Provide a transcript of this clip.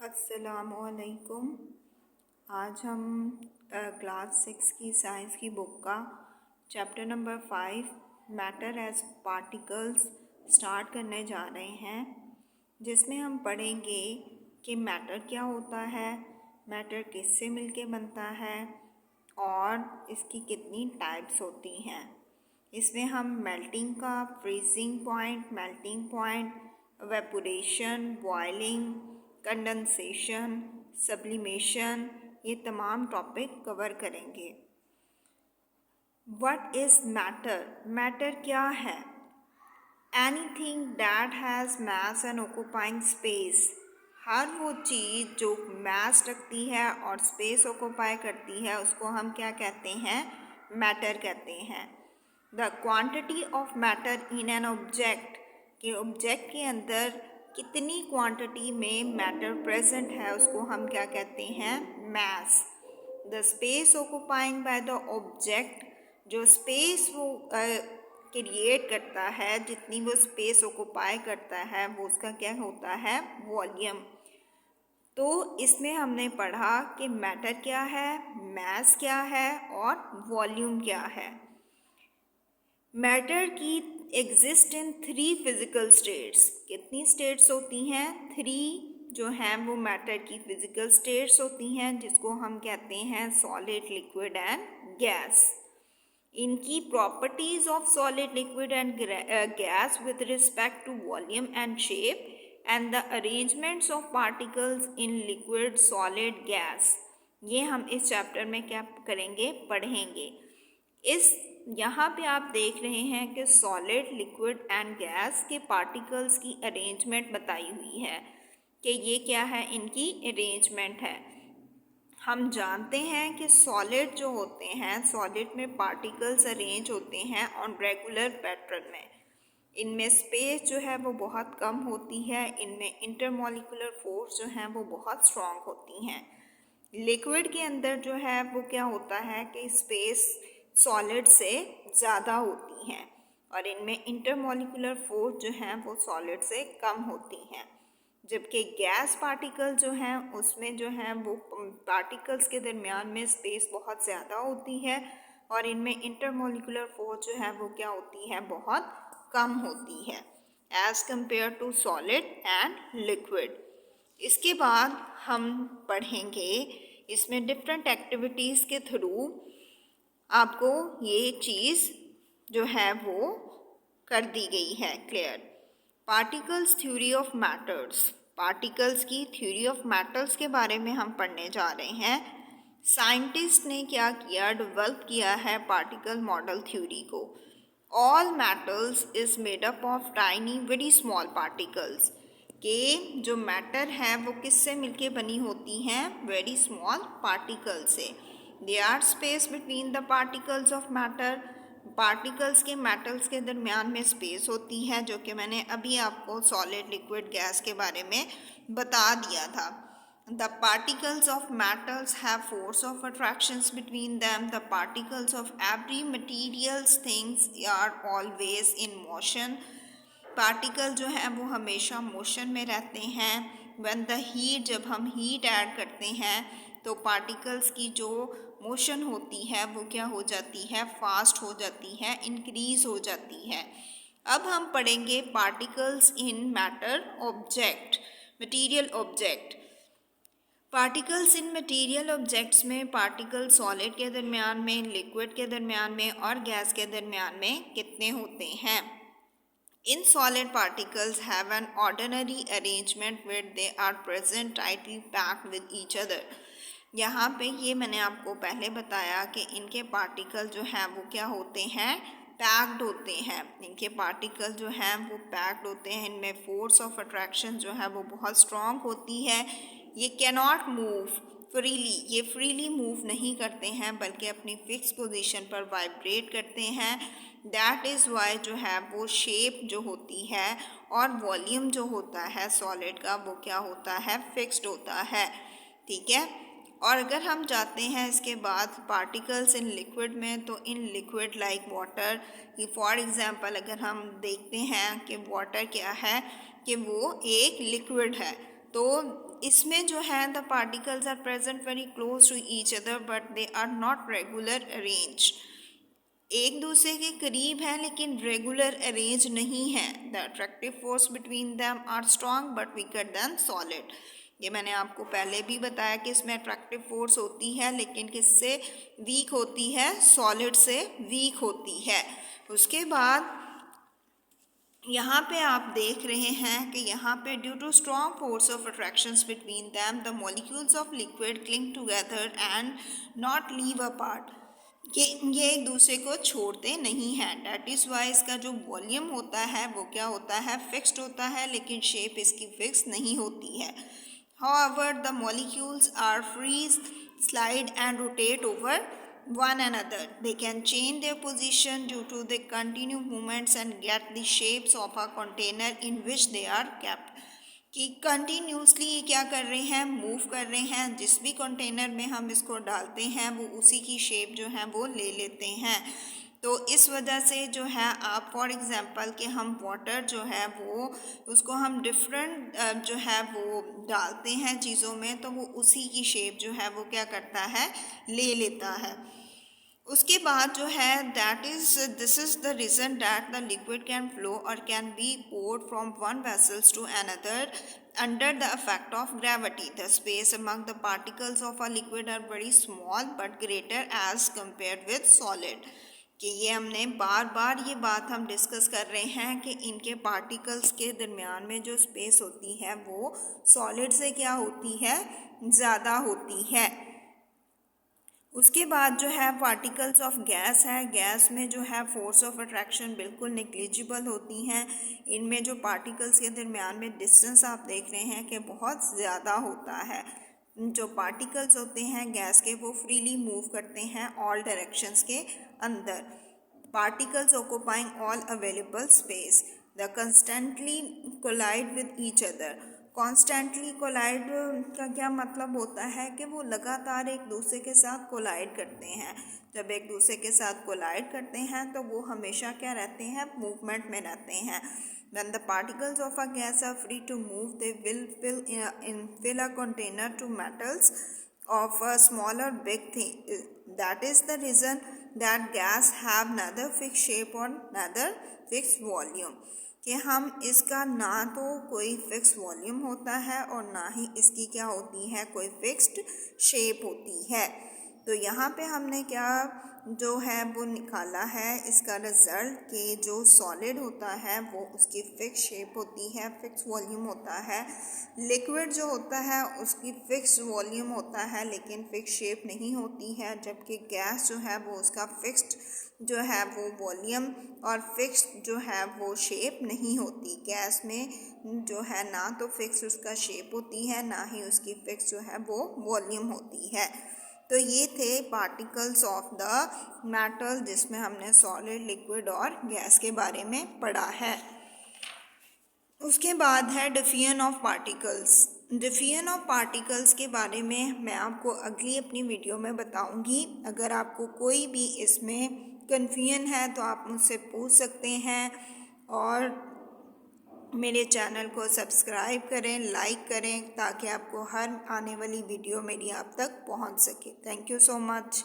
अस्सलामुअलैकुम। आज हम क्लास 6 की साइंस की बुक का chapter number 5 matter as particles start करने जा रहे हैं, जिसमें हम पढ़ेंगे कि मैटर क्या होता है, मैटर किससे मिलके बनता है और इसकी कितनी टाइप्स होती हैं। इसमें हम मेल्टिंग का, freezing point, evaporation, boiling, condensation, sublimation, ये तमाम टॉपिक कवर करेंगे। What is matter? मैटर क्या है? Anything that has mass and occupying space. हर वो चीज़ जो मास रखती है और स्पेस ऑक्यूपाई करती है उसको हम क्या कहते हैं? मैटर कहते हैं। The quantity of matter in an object, के ऑब्जेक्ट के अंदर कितनी क्वांटिटी में मैटर प्रेजेंट है उसको हम क्या कहते हैं? Mass. The space occupying by the object, जो स्पेस वो क्रिएट करता है, जितनी वो स्पेस ऑक्यूपाई करता है वो उसका क्या होता है? वॉल्यूम। तो इसमें हमने पढ़ा कि मैटर क्या है, मास क्या है और वॉल्यूम क्या है। मैटर की एग्जिस्ट इन 3 फिजिकल स्टेट्स। कितनी स्टेट्स होती हैं? 3 जो हैं वो मैटर की फिजिकल स्टेट्स होती हैं, जिसको हम कहते हैं सॉलिड, लिक्विड एंड गैस। इनकी properties of solid, liquid and gas with respect to volume and shape and the arrangements of particles in liquid, solid, gas, ये हम इस चैप्टर में क्या करेंगे? पढ़ेंगे। यहाँ पे आप देख रहे हैं कि सॉलिड, लिक्विड एंड गैस के पार्टिकल्स की अरेंजमेंट बताई हुई है कि ये क्या है, इनकी अरेंजमेंट है। हम जानते हैं कि सॉलिड जो होते हैं, सॉलिड में पार्टिकल्स अरेंज होते हैं ऑन रेगुलर पैटर्न में। इनमें स्पेस जो है वो बहुत कम होती है, इनमें इंटरमॉलिक्यूलर फोर्स जो हैं वो बहुत स्ट्रॉन्ग होती हैं। लिक्विड के अंदर जो है वो क्या होता है कि स्पेस सॉलिड से ज़्यादा होती हैं और इनमें इंटरमॉलिक्यूलर फोर्स जो हैं वो सॉलिड से कम होती हैं। जबकि गैस पार्टिकल जो हैं उसमें जो है वो पार्टिकल्स के दरमियान में स्पेस बहुत ज़्यादा होती है और इनमें इंटरमॉलिक्यूलर फोर्स जो है वो क्या होती है? बहुत कम होती है as compare to solid and liquid. इसके बाद हम पढ़ेंगे इसमें डिफरेंट एक्टिविटीज़ के थ्रू आपको ये चीज़ जो है वो कर दी गई है clear. Particles theory of matters, particles की थ्योरी ऑफ मैटर्स के बारे में हम पढ़ने जा रहे हैं। साइंटिस्ट ने क्या किया? डेवलप किया है पार्टिकल मॉडल थ्योरी को। All matters is made up of tiny very small particles, कि जो मैटर है वो किससे मिलके बनी होती हैं? वेरी स्मॉल पार्टिकल से। They are space between the particles of matter, particles के मेटल्स के दरमियान में स्पेस होती है, जो कि मैंने अभी आपको सॉलिड, लिक्विड, गैस के बारे में बता दिया था। The particles of metals have force of attractions between them. The particles of every materials things are always in motion. Particle जो हैं वो हमेशा मोशन में रहते हैं। व्हेन द हीट, जब हम हीट ऐड करते हैं तो पार्टिकल्स की जो मोशन होती है वो क्या हो जाती है? फास्ट हो जाती है, इंक्रीज हो जाती है। अब हम पढ़ेंगे particles in matter object, material object. Particles in material objects में पार्टिकल सॉलिड के दरमियान में, लिक्विड के दरमियान में और गैस के दरमियान में कितने होते हैं? In solid particles have an ordinary arrangement where they are present tightly packed with each other. यहाँ पे ये मैंने आपको पहले बताया कि इनके पार्टिकल जो हैं वो क्या होते हैं? पैक्ड होते हैं। इनके पार्टिकल जो हैं वो पैक्ड होते हैं। इनमें फोर्स ऑफ अट्रैक्शन जो है वो बहुत स्ट्रॉन्ग होती है। ये कैनॉट मूव फ्रीली, ये फ्रीली मूव नहीं करते हैं बल्कि अपनी फिक्स पोजीशन पर वाइब्रेट करते हैं। दैट इज़ वाई जो है वो शेप जो होती है और वॉल्यूम जो होता है सॉलिड का वो क्या होता है? फिक्स्ड होता है। ठीक है। और अगर हम जाते हैं इसके बाद पार्टिकल्स इन लिक्विड में, तो in liquid like water, for example अगर हम देखते हैं कि वाटर क्या है कि वो एक लिक्विड है, तो इसमें जो है the particles are present very close to each other but they are not regular arrange, एक दूसरे के करीब है लेकिन रेगुलर अरेंज नहीं है। The attractive force between them are strong but weaker than solid, ये मैंने आपको पहले भी बताया कि इसमें अट्रैक्टिव फोर्स होती है लेकिन किससे वीक होती है, सॉलिड से वीक होती है। उसके बाद यहाँ पे आप देख रहे हैं कि यहाँ पे due to strong force of attractions between them the molecules of liquid cling together and not leave apart, कि ये एक दूसरे को छोड़ते नहीं हैं। डैट इज़ वाई इसका जो वॉल्यूम होता है वो क्या होता है, फिक्स्ड होता है, लेकिन शेप इसकी फिक्स नहीं होती है। However, the molecules are freeze, slide and rotate over one another. They can change their position due to the continued movements and get the shapes of a container in which they are kept. कि continuously ये क्या कर रहे हैं, move कर रहे हैं, जिस भी कंटेनर में हम इसको डालते हैं वो उसी की शेप जो है वो ले लेते हैं। तो इस वजह से जो है आप फॉर एग्ज़ाम्पल कि हम वाटर जो है वो उसको हम डिफरेंट जो है वो डालते हैं चीज़ों में, तो वो उसी की शेप जो है वो क्या करता है, ले लेता है। उसके बाद जो है this is the reason that the liquid can flow और can be poured from one vessels to another under the effect of gravity. The space among the particles of a liquid are very small but greater as compared with solid, कि ये हमने बार बार ये बात हम discuss कर रहे हैं कि इनके पार्टिकल्स के दरमियान में जो स्पेस होती है वो सॉलिड से क्या होती है, ज़्यादा होती है। उसके बाद जो है पार्टिकल्स ऑफ गैस है, गैस में जो है फोर्स ऑफ अट्रैक्शन बिल्कुल नेग्लिजिबल होती हैं। इनमें जो पार्टिकल्स के दरमियान में डिस्टेंस आप देख रहे हैं कि बहुत ज़्यादा होता है। जो पार्टिकल्स होते हैं गैस के वो फ्रीली मूव करते हैं ऑल डायरेक्शंस के अंदर। Particles occupying all available space, the constantly collide with each other. Constantly collide का क्या मतलब होता है कि वो लगातार एक दूसरे के साथ कोलाइड करते हैं। जब एक दूसरे के साथ कोलाइड करते हैं तो वो हमेशा क्या रहते हैं, मूवमेंट में रहते हैं। When the particles of a gas are free to move, they will fill a container to metals of a smaller big thing. That is the reason that gas have neither fixed shape or neither fixed volume. कि हम इसका ना तो कोई fix volume होता है और ना ही इसकी क्या होती है, कोई फिक्स्ड शेप होती है। तो यहाँ पे हमने क्या जो है वो निकाला है इसका रिज़ल्ट कि जो सॉलिड होता है वो उसकी फिक्स शेप होती है, फिक्स वॉल्यूम होता है। लिक्विड जो होता है उसकी फिक्स वॉल्यूम होता है लेकिन फिक्स शेप नहीं होती है, जबकि गैस जो है वो उसका फिक्स्ड जो है वो वॉल्यूम और फिक्स्ड जो है वो शेप नहीं होती। गैस में जो है ना तो फिक्स उसका शेप होती है, ना ही उसकी फिक्स जो है वो वॉल्यूम होती है। तो ये थे पार्टिकल्स ऑफ द मेटल जिसमें हमने सॉलिड, लिक्विड और गैस के बारे में पढ़ा है। उसके बाद है diffusion of particles. Diffusion of particles के बारे में मैं आपको अगली अपनी वीडियो में बताऊंगी। अगर आपको कोई भी इसमें कन्फ्यूजन है तो आप मुझसे पूछ सकते हैं और मेरे चैनल को सब्सक्राइब करें, लाइक करें ताकि आपको हर आने वाली वीडियो मेरी आप तक पहुंच सके। Thank you so much.